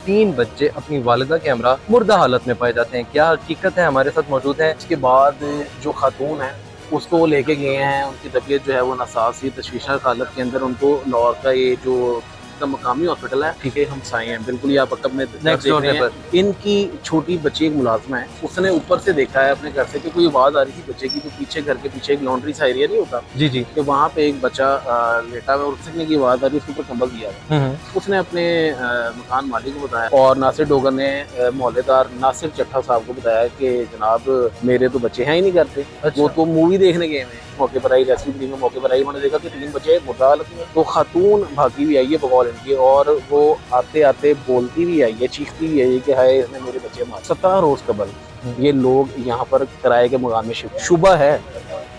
तीन बच्चे अपनी वालिदा के हमरा मुर्दा हालत में पाए जाते हैं। क्या हकीकत है, हमारे साथ मौजूद है। इसके बाद जो खातून है उसको वो लेके गए हैं, उनकी तबीयत जो है वो नासाज थी, तशवीशनाक हालत के अंदर उनको लाहौर का ये जो का मकामी हॉस्पिटल है, ठीक है, हम साए हैं बिल्कुल, ये आप अपने नेक्स्ट देख डोर रहे हैं। पर इनकी छोटी बच्ची एक मुलाजमा है, उसने ऊपर से देखा है अपने घर से कि कोई आवाज आ रही थी बच्चे की, तो पीछे घर के पीछे एक लॉन्ड्री सा एरिया नहीं होता जी जी। कि वहाँ पे एक बच्चा लेटा हुआ और उसने की आवाज आ रही है, उसके ऊपर कंबल दिया हुआ। उसने अपने मकान मालिक को बताया और नासिर डोगर ने मोहल्लेदार नासिर चट्टा साहब को बताया कि जनाब मेरे तो बच्चे हैं ही नहीं करते। अच्छा। वो तो मूवी देखने गए हैं, मौके पर आई, रेस्क्यू टीम में मौके पर आई, उन्होंने देखा कि तीन बच्चे मुर्दा हालत में। तो खातून भागी भी आई है बगौल इनकी, और वो आते आते बोलती भी आई है, चीखती भी आई है कि हाय इसने मेरे बच्चे मारे। 17 रोज कबल ये लोग यहाँ पर किराए के मकान में शिफ्ट, शुबा है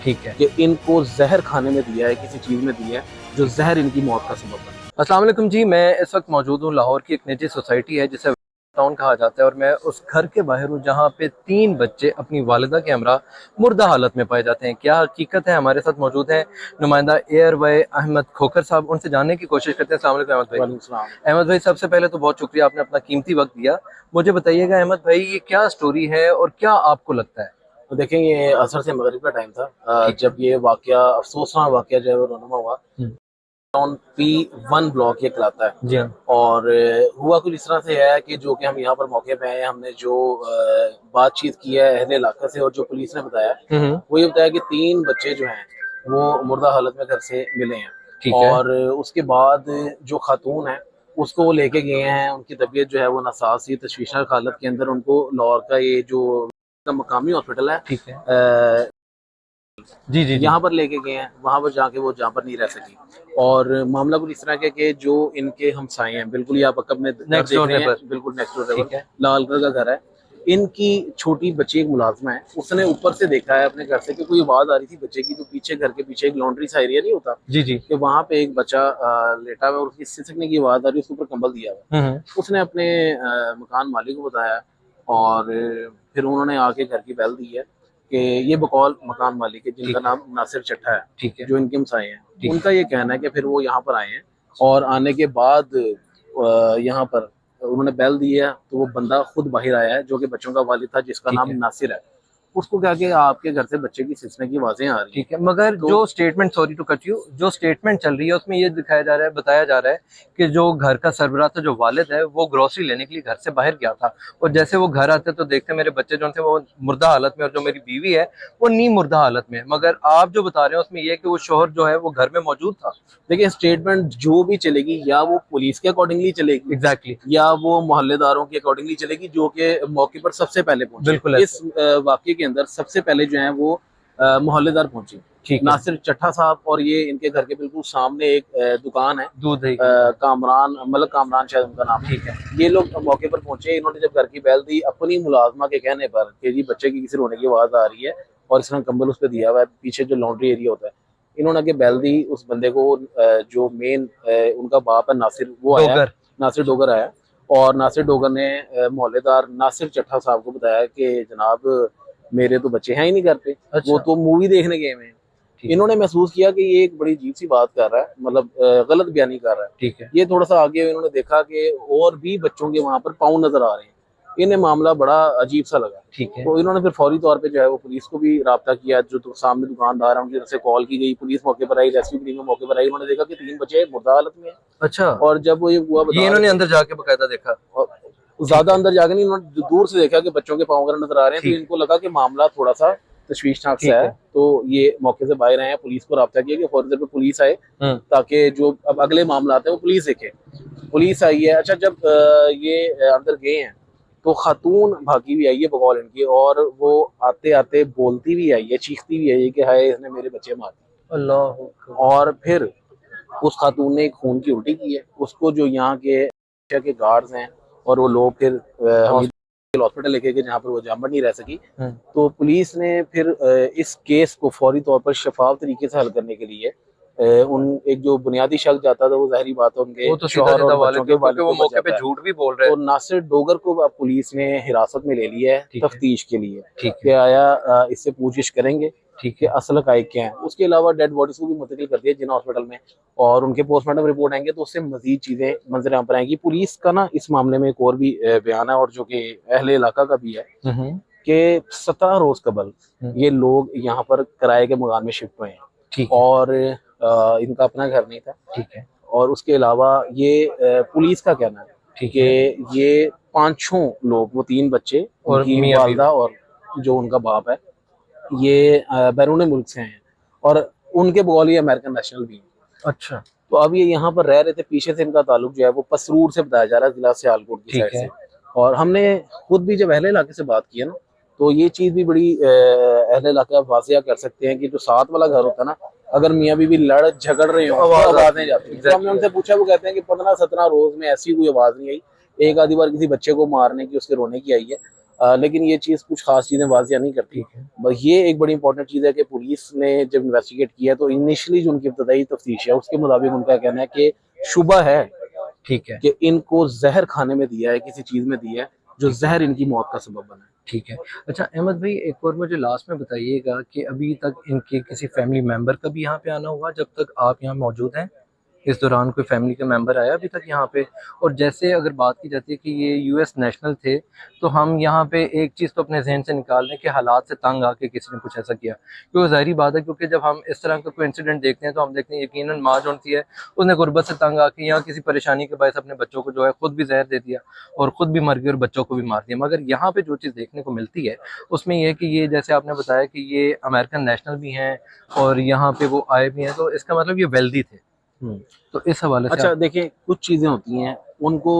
ठीक है कि इनको जहर खाने में दिया है, किसी चीज में दिया है जो जहर इनकी मौत का सबब बना। अस्सलाम वालेकुम जी, मैं इस वक्त मौजूद हूँ लाहौर की एक निजी सोसाइटी है जिसे टाउन कहा जाता है, और मैं उस घर के बाहर हूँ जहाँ पे तीन बच्चे अपनी वालिदा के हमरा मुर्दा हालत में पाए जाते हैं। क्या हकीकत है, हमारे साथ मौजूद है नुमाइंदा एयरवे अहमद खोखर साहब, उनसे जानने की कोशिश करते हैं। अस्सलाम वालेकुम अहमद भाई। वालेकुम सलाम। अहमद भाई, सबसे पहले तो बहुत शुक्रिया, आपने अपना कीमती वक्त दिया। मुझे बताइएगा अहमद भाई, ये क्या स्टोरी है और क्या आपको लगता है। तो देखें, ये असर से मगरिब का टाइम था ठीक है। जब ये वाकया, अफसोसनाक वाकया जो है वो रोनुमा हुआ। टाउन P1 ब्लॉक ये कहलाता है। जी हाँ। और हुआ कुछ इस तरह से है कि जो कि हम यहाँ पर मौके पे आए हैं, हमने जो बातचीत की है अहले इलाका से और जो पुलिस ने बताया, वो ये बताया कि तीन बच्चे जो हैं वो मुर्दा हालत में घर से मिले हैं। ठीक है। और उसके बाद जो खातून है उसको वो लेके गए हैं, उनकी तबीयत जो है वो नासाज थी, तशवीशनाक हालत के अंदर उनको लाहौर का ये जो का मकामी हॉस्पिटल है, ठीक है। जी जी जी। यहाँ पर लेके गए हैं। वहां पर जाके वो जहाँ पर नहीं रह सकी। और मामला कुछ इस तरह का कि जो इनके हमसाए हैं, बिल्कुल ये आप अपने नेक्स्ट देख डोर रहे हैं, पर बिल्कुल नेक्स्ट डोर ठीक है। लाल कलर का घर है। इनकी छोटी बच्ची एक मुलाजमा है, उसने ऊपर से देखा है अपने घर से कि कोई आवाज आ रही थी बच्चे की, तो पीछे घर के पीछे एक लॉन्ड्री सा एरिया नहीं होता जी जी। कि वहां पे एक बच्चा लेटा हुआ और उसकी सिसकने की आवाज आ रही है, उसके ऊपर कंबल दिया हुआ। उसने अपने मकान मालिक को बताया और फिर उन्होंने आके घर की बेल दी है कि ये बकौल मकान मालिक है जिनका नाम नासिर चट्टा है, ठीक है। जो इनके हमसाए हैं। उनका ये कहना है कि फिर वो यहाँ पर आए हैं और आने के बाद यहाँ पर उन्होंने बेल दी है, तो वो बंदा खुद बाहर आया है जो कि बच्चों का वालिद था, जिसका नाम नासिर है। उसको क्या कि आपके घर से बच्चे की सिसकने की आवाजें आ रही ठीक है, मगर तो जो statement, sorry to cut you, जो स्टेटमेंट चल रही है उसमें ये दिखाया जा रहा है, बताया जा रहा है कि जो घर का सरबराह था, जो वालिद है, वो ग्रोसरी लेने के लिए घर से बाहर गया था, और जैसे वो घर आते तो देखते मेरे बच्चे जो थे वो मुर्दा हालत में, और जो मेरी बीवी है वो नी मुर्दा हालत में। मगर आप जो बता रहे हैं उसमें ये है कि वो शोहर जो है वो घर में मौजूद था। देखिए, स्टेटमेंट जो भी चलेगी, या वो पुलिस के अकॉर्डिंगली चलेगी, एग्जैक्टली, या वो मोहल्लेदारों के अकॉर्डिंगली चलेगी, जो कि मौके पर सबसे पहले पहुंचे। बिल्कुल इस वाकये के अंदर सबसे पहले जो है वो मोहल्लेदार पहुंचे, ठीक है। नासिर चट्टा साहब। और ये इनके घर के बिल्कुल सामने एक दुकान है, दूध है। कामरान, मतलब कामरान शायद उनका नाम है। ठीक है। ये लोग मौके पर पहुंचे, इन्होंने जब घर की बैल दी अपनी मुलाजमा के कहने पर कि जी बच्चे की किसी रोने की आवाज आ रही है और इसने कंबल उस पर दिया हुआ है, पीछे जो लॉन्ड्री एरिया होता है, इन्होंने आगे बैल दी। उस बंदे को जो मेन उनका बाप है नासिर, वो आया, नासिर डोगर आया, और नासिर डोगर ने मोहल्लेदार नासिर चट्टा साहब को बताया कि जनाब मेरे तो बच्चे हैं ही नहीं करते। अच्छा। वो तो मूवी देखने गए हैं। इन्होंने महसूस किया कि ये एक बड़ी अजीब सी बात कर रहा है, मतलब गलत बयानी कर रहा है। ठीक है। ये थोड़ा सा आगे इन्होंने देखा कि और भी बच्चों के वहां पर पाँव नजर आ रहे हैं। इन्हें मामला बड़ा अजीब सा लगा। ठीक है। तो इन्होंने फिर फौरी तौर पे जो है वो पुलिस को भी राब्ता किया, जो तो सामने दुकानदार है उनकी तरफ से कॉल की गई, पुलिस मौके पर आई, रेस्क्यू टीम मौके पर आई। उन्होंने देखा कि तीन बच्चे मुर्दा हालत में हैं। अच्छा। और जब वो ये हुआ, ये इन्होंने अंदर जाके बकायदा देखा, ज्यादा अंदर जाके नहीं, उन्होंने दूर से देखा कि बच्चों के पाँव वगैरह नजर आ रहे हैं, तो इनको लगा कि मामला थोड़ा सा तशवीशनाक सा है। तो ये मौके से बाहर आए हैं, पुलिस को राब्ता किया कि फौरी तौर पे पुलिस आए, ताकि जो अब अगले मामला आते हैं वो पुलिस देखे। पुलिस आई है। अच्छा, जब ये अंदर गए हैं तो खातून भागी भी आई है बगौल इनकी, और वो आते आते बोलती भी आई है, चीखती भी आई है कि हाय इसने मेरे बच्चे मार दिए। अल्लाह। और फिर उस खातून ने एक खून की उल्टी की है। उसको जो यहाँ के गार्ड्स हैं और वो लोग फिर हॉस्पिटल लेके गए, जहाँ पर वो जामर नहीं रह सकी। तो पुलिस ने फिर इस केस को फौरी तौर पर शफाफ तरीके से हल करने के लिए उन एक जो बुनियादी शक जाता था वो जाहिर बात है उनके वो तो सीधा शौहर और सीधा बच्चों वालिद के क्योंकि वो ऊपर मौके पे जाता है। झूठ भी बोल रहे तो हैं। नासिर डोगर को अब पुलिस ने हिरासत में ले लिया है ठीक है। तफ्तीश के लिए ठीक कि है। आया इससे पूछताछ करेंगे ठीक कि है। असल हकाइक क्या है। उसके अलावा डेड बॉडीज को भी मुंतकिल कर दिया जिना हॉस्पिटल में, और उनके पोस्टमार्टम रिपोर्ट आएंगे तो उससे मजीद चीजें मंजर आम पर आएंगी। पुलिस का ना इस मामले में एक और भी बयान है, और जो कि अहले इलाका का भी है, कि 17 रोज कबल ये लोग यहाँ पर किराए के मकान में शिफ्ट हुए हैं। ठीक है। और इनका अपना घर नहीं था। ठीक है। और उसके अलावा ये पुलिस का कहना है ठीक कि है। ये 5-6 लोग, वो 3 बच्चे, और उनकी मियाँ वालदा और जो उनका बाप है, ये बैरून मुल्क से हैं और उनके बगौल ये अमेरिकन नेशनल भी हैं। अच्छा। तो अब ये यहाँ पर रह रहे थे। पीछे से इनका ताल्लुक जो है वो पसरूर से बताया जा रहा है, जिला सियालकोट की ठीक साइड है। से। और हमने खुद भी जब अहले इलाके से बात की है ना, तो ये चीज भी बड़ी अहले इलाका वाजिया कर सकते हैं कि जो साथ वाला घर होता है ना, अगर मियाँ बीवी लड़ झगड़ रहे हो तो आवाजें जाती हैं। तो हमने उनसे पूछा, वो कहते हैं कि 15-17 रोज में ऐसी कोई आवाज नहीं आई। एक आधी बार किसी बच्चे को मारने की, उसके रोने की आई है, लेकिन ये चीज कुछ खास चीजें वाजिया नहीं करती। बस ये एक बड़ी इंपॉर्टेंट चीज है कि पुलिस ने जब इन्वेस्टिगेट किया तो इनिशियली जो उनकी इब्तदाई तफ्तीश है उसके मुताबिक उनका कहना है कि शुबा है, ठीक है, कि इनको जहर खाने में दिया है, किसी चीज में दिया है जो जहर इनकी मौत का सबब बना है। ठीक है। अच्छा अहमद भाई, एक और मुझे लास्ट में बताइएगा कि अभी तक इनके किसी फैमिली मेंबर का भी यहाँ पे आना हुआ जब तक आप यहाँ मौजूद हैं? इस दौरान कोई फैमिली का मेंबर आया अभी तक यहाँ पे? और जैसे अगर बात की जाती है कि ये यूएस नेशनल थे, तो हम यहाँ पे एक चीज़ तो अपने जहन से निकाल दें कि हालात से तंग आके किसी ने कुछ ऐसा किया, क्योंकि जाहिर बात है, क्योंकि जब हम इस तरह का कोई इंसिडेंट देखते हैं तो हम देखते हैं यकीनन माँ जो होती है उसने गुर्बत से तंग आके यहाँ किसी परेशानी के बायस अपने बच्चों को जो है खुद भी जहर दे दिया और खुद भी मर गई और बच्चों को भी मार दिया। मगर यहाँ पे जो चीज़ देखने को मिलती है उसमें यह है कि ये, जैसे आपने बताया कि ये अमेरिकन नेशनल भी हैं और यहाँ पे वो आए भी हैं, तो इसका मतलब ये वेल्दी थे। तो इस हवाले से अच्छा देखिए, कुछ चीजें होती हैं उनको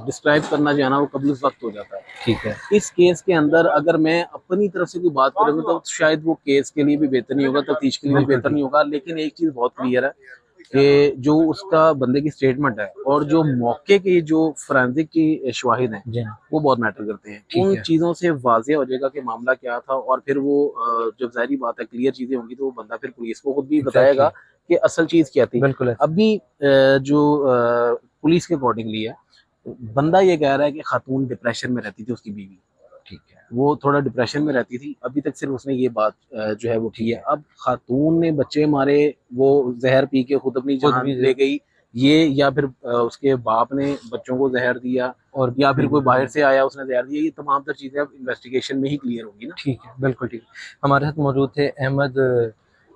डिस्क्राइब करना जो है ना वो कबल वक्त हो जाता है। ठीक है। इस केस के अंदर अगर मैं अपनी तरफ से कोई बात करूंगा तो शायद वो केस के लिए भी बेहतर नहीं होगा, तफ्तीश के लिए भी बेहतर नहीं होगा। लेकिन एक चीज बहुत क्लियर है कि जो उसका बंदे की स्टेटमेंट है और जो मौके के जो फोरेंसिक की शवाहिद हैं वो बहुत मैटर करते हैं। उन चीजों से वाज़ेह हो जाएगा कि मामला क्या था, और फिर वो जब जाहिर बात है क्लियर चीजें होंगी तो वो बंदा फिर पुलिस को खुद भी बताएगा कि असल चीज क्या थी। अभी जो पुलिस के अकॉर्डिंगली है, बंदा ये कह रहा है कि खातून डिप्रेशन में रहती थी, उसकी बीवी, ठीक है, वो थोड़ा डिप्रेशन में रहती थी। अभी तक सिर्फ उसने ये बात जो है वो की है। अब खातून ने बच्चे मारे, वो जहर पी के खुद अपनी जान ले गई, ये या फिर उसके बाप ने बच्चों को जहर दिया, और या फिर कोई बाहर से आया उसने जहर दिया, ये तमाम तर चीजें अब इन्वेस्टिगेशन में ही क्लियर होगी ना। ठीक है, बिल्कुल ठीक है। हमारे साथ मौजूद थे अहमद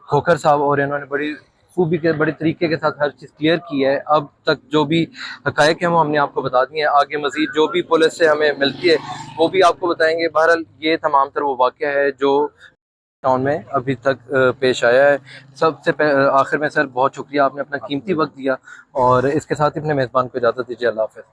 खोखर साहब और इन्होंने बड़ी खूबी के, बड़े तरीके के साथ हर चीज़ क्लियर की है। अब तक जो भी हकायक है वो हमने आपको बता दिए हैं। आगे मजीद जो भी पुलिस से हमें मिलती है वो भी आपको बताएंगे। बहरहाल ये तमाम तर वो वाक़या है जो टाउन में अभी तक पेश आया है। सबसे आखिर में सर बहुत शुक्रिया, आपने अपना कीमती वक्त दिया और इसके साथ ही अपने मेज़बान को इजाज़त दीजिए। अल्लाह हाफ़िज़।